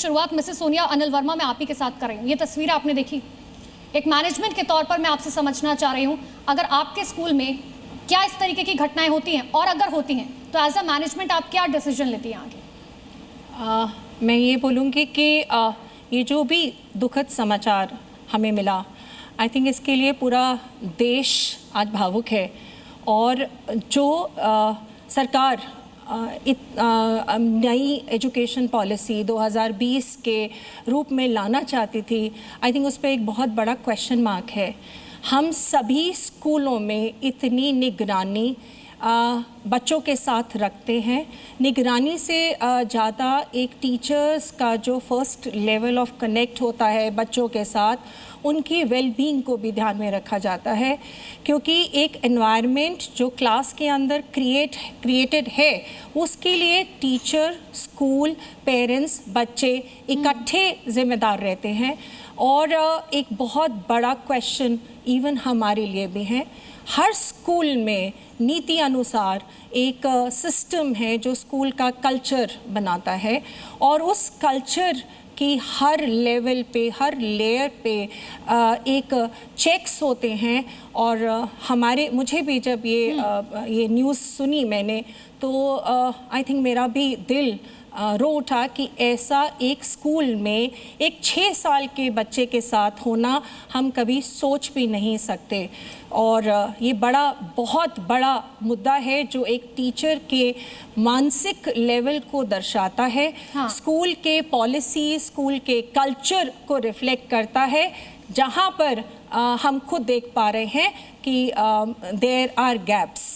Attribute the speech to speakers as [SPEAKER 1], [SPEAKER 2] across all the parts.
[SPEAKER 1] शुरुआत मिसेस सोनिया अनिल वर्मा मैं आप ही के साथ कर रही हूँ। ये तस्वीर आपने देखी, एक मैनेजमेंट के तौर पर मैं आपसे समझना चाह रही हूँ, अगर आपके स्कूल में क्या इस तरीके की घटनाएं होती हैं, और अगर होती हैं तो एज अ मैनेजमेंट आप क्या डिसीजन लेती हैं आगे?
[SPEAKER 2] मैं ये बोलूँगी कि ये जो भी दुखद समाचार हमें मिला, आई थिंक इसके लिए पूरा देश आज भावुक है। और जो सरकार नई एजुकेशन पॉलिसी 2020 के रूप में लाना चाहती थी, आई थिंक उस पर एक बहुत बड़ा क्वेश्चन मार्क है। हम सभी स्कूलों में इतनी निगरानी बच्चों के साथ रखते हैं। निगरानी से ज़्यादा एक टीचर्स का जो फर्स्ट लेवल ऑफ कनेक्ट होता है बच्चों के साथ, उनकी वेलबींग को भी ध्यान में रखा जाता है, क्योंकि एक एनवायरनमेंट जो क्लास के अंदर क्रिएटेड है उसके लिए टीचर, स्कूल, पेरेंट्स, बच्चे इकट्ठे जिम्मेदार रहते हैं। और एक बहुत बड़ा क्वेश्चन इवन हमारे लिए भी है, हर स्कूल में नीति अनुसार एक सिस्टम है जो स्कूल का कल्चर बनाता है, और उस कल्चर की हर लेवल पे, हर लेयर पे एक चेक्स होते हैं। और मुझे भी जब ये न्यूज़ सुनी मैंने, तो आई थिंक मेरा भी दिल रो उठा कि ऐसा एक स्कूल में एक 6 साल के बच्चे के साथ होना हम कभी सोच भी नहीं सकते। और ये बहुत बड़ा मुद्दा है जो एक टीचर के मानसिक लेवल को दर्शाता है। हाँ। स्कूल के पॉलिसी, स्कूल के कल्चर को रिफ्लेक्ट करता है, जहाँ पर हम खुद देख पा रहे हैं कि देयर आर गैप्स।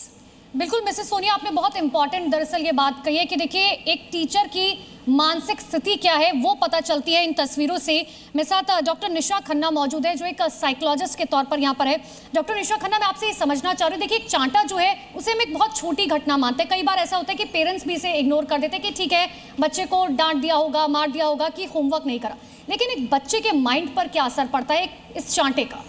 [SPEAKER 1] बिल्कुल मिसेस सोनिया, आपने बहुत इंपॉर्टेंट दरअसल ये बात कही है कि देखिए एक टीचर की मानसिक स्थिति क्या है वो पता चलती है इन तस्वीरों से। मेरे साथ डॉक्टर निशा खन्ना मौजूद है जो एक साइकोलॉजिस्ट के तौर पर यहाँ पर है। डॉक्टर निशा खन्ना, मैं आपसे ये समझना चाह रही हूँ, देखिए एक चांटा जो है उसे हम एक बहुत छोटी घटना मानते हैं। कई बार ऐसा होता है कि पेरेंट्स भी इसे इग्नोर कर देते हैं कि ठीक है बच्चे को डांट दिया होगा, मार दिया होगा कि होमवर्क नहीं करा, लेकिन एक बच्चे के माइंड पर क्या असर पड़ता है इस चांटे का?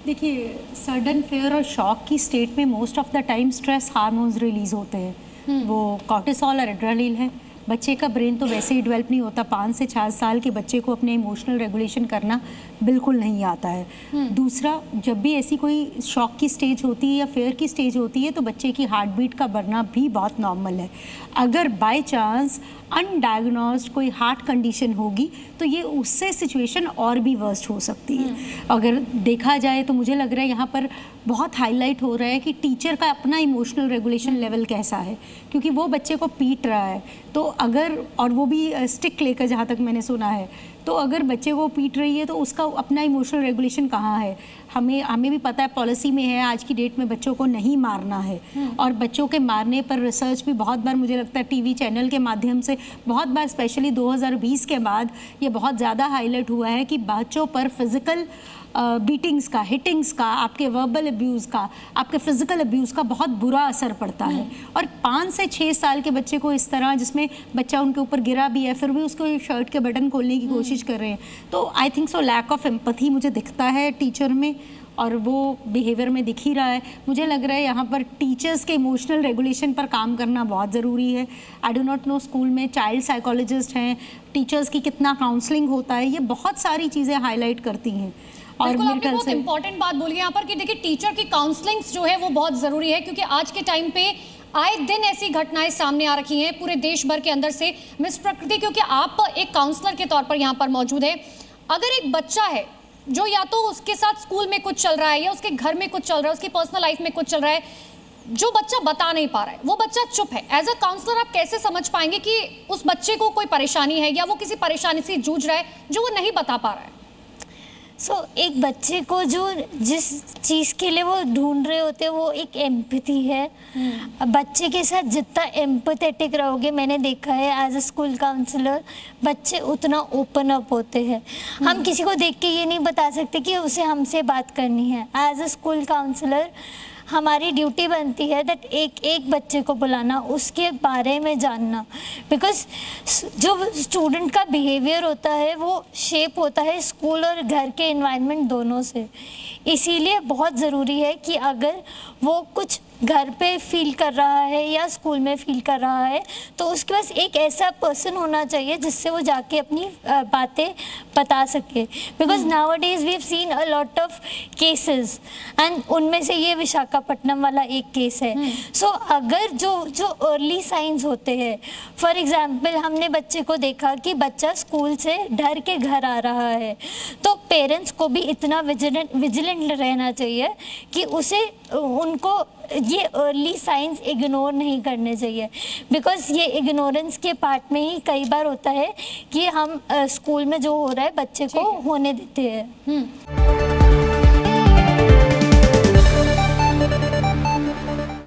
[SPEAKER 3] देखिए, सडन फेयर और शॉक की स्टेट में most of the time stress hormones release होते हैं। वो कॉर्टिसोल और एड्रेनलिन है। बच्चे का ब्रेन तो वैसे ही डेवलप नहीं होता। 5 से 4 साल के बच्चे को अपने इमोशनल रेगुलेशन करना बिल्कुल नहीं आता है। दूसरा, जब भी ऐसी कोई शॉक की स्टेज होती है या फेयर की स्टेज होती है तो बच्चे की हार्ट बीट का बढ़ना भी बहुत नॉर्मल है। अगर बाय चांस अनडायग्नोस्ड कोई हार्ट कंडीशन होगी तो ये उससे सिचुएशन और भी वर्स्ट हो सकती है। अगर देखा जाए तो मुझे लग रहा है यहाँ पर बहुत हाईलाइट हो रहा है कि टीचर का अपना इमोशनल रेगुलेशन लेवल कैसा है, क्योंकि वो बच्चे को पीट रहा है तो अगर, और वो भी स्टिक लेकर, जहाँ तक मैंने सुना है, तो अगर बच्चे को पीट रही है तो उसका अपना इमोशनल रेगुलेशन कहाँ है? हमें भी पता है, पॉलिसी में है आज की डेट में बच्चों को नहीं मारना है। और बच्चों के मारने पर रिसर्च भी बहुत बार, मुझे लगता है टीवी चैनल के माध्यम से बहुत बार, स्पेशली 2020 के बाद ये बहुत ज़्यादा हाईलाइट हुआ है कि बच्चों पर फिज़िकल बीटिंग्स का, हिटिंग्स का, आपके वर्बल अब्यूज़ का, आपके फिजिकल अब्यूज़ का बहुत बुरा असर पड़ता है। और 5 से 6 साल के बच्चे को इस तरह, जिसमें बच्चा उनके ऊपर गिरा भी है फिर भी उसको शर्ट के बटन खोलने की कोशिश कर रहे हैं, तो I think so lack of empathy मुझे दिखता है टीचर में, और वो बिहेवियर में दिख ही रहा है। मुझे लग रहा है यहाँ पर टीचर्स के इमोशनल रेगुलेशन पर काम करना बहुत ज़रूरी है। I do not know school में चाइल्ड साइकोलॉजिस्ट हैं, टीचर्स की कितना काउंसलिंग होता है, ये बहुत सारी चीज़ें हाईलाइट करती हैं। और
[SPEAKER 1] बिल्कुल, आपने बहुत इंपॉर्टेंट बात बोली यहाँ पर कि देखिए टीचर की काउंसलिंग जो है वो बहुत ज़रूरी है, क्योंकि आज के टाइम पे आए दिन ऐसी घटनाएं सामने आ रखी हैं पूरे देश भर के अंदर से। मिस प्रकृति, क्योंकि आप एक काउंसलर के तौर पर यहाँ पर मौजूद है, अगर एक बच्चा है जो या तो उसके साथ स्कूल में कुछ चल रहा है या उसके घर में कुछ चल रहा है, उसकी पर्सनल लाइफ में कुछ चल रहा है, जो बच्चा बता नहीं पा रहा है, वो बच्चा चुप है, एज अ काउंसलर आप कैसे समझ पाएंगे कि उस बच्चे को कोई परेशानी है या वो किसी परेशानी से जूझ रहा है जो वो नहीं बता पा रहा है?
[SPEAKER 4] एक बच्चे को जो जिस चीज़ के लिए वो ढूंढ रहे होते हैं वो एक एम्पैथी है। बच्चे के साथ जितना एम्पैथेटिक रहोगे, मैंने देखा है एज अ स्कूल काउंसलर, बच्चे उतना ओपन अप होते हैं। हम किसी को देख के ये नहीं बता सकते कि उसे हमसे बात करनी है। एज अ स्कूल काउंसलर हमारी ड्यूटी बनती है दैट एक बच्चे को बुलाना, उसके बारे में जानना, बिकॉज जो स्टूडेंट का बिहेवियर होता है वो शेप होता है स्कूल और घर के एनवायरनमेंट दोनों से। इसीलिए बहुत ज़रूरी है कि अगर वो कुछ घर पे फील कर रहा है या स्कूल में फील कर रहा है, तो उसके पास एक ऐसा पर्सन होना चाहिए जिससे वो जाके अपनी बातें बता सके। Because nowadays we have seen a lot of cases and उनमें से ये विशाखापट्टनम वाला एक केस है। सो अगर जो अर्ली साइंस होते हैं, फॉर एग्जाम्पल हमने बच्चे को देखा कि बच्चा स्कूल से डर के घर आ रहा है, तो पेरेंट्स को भी इतना विजिलेंट रहना चाहिए कि उनको ये अर्ली साइंस इग्नोर नहीं करने चाहिए। बिकॉज ये इग्नोरेंस के पार्ट में ही कई बार होता है कि हम स्कूल में जो हो रहा है बच्चे को होने देते हैं।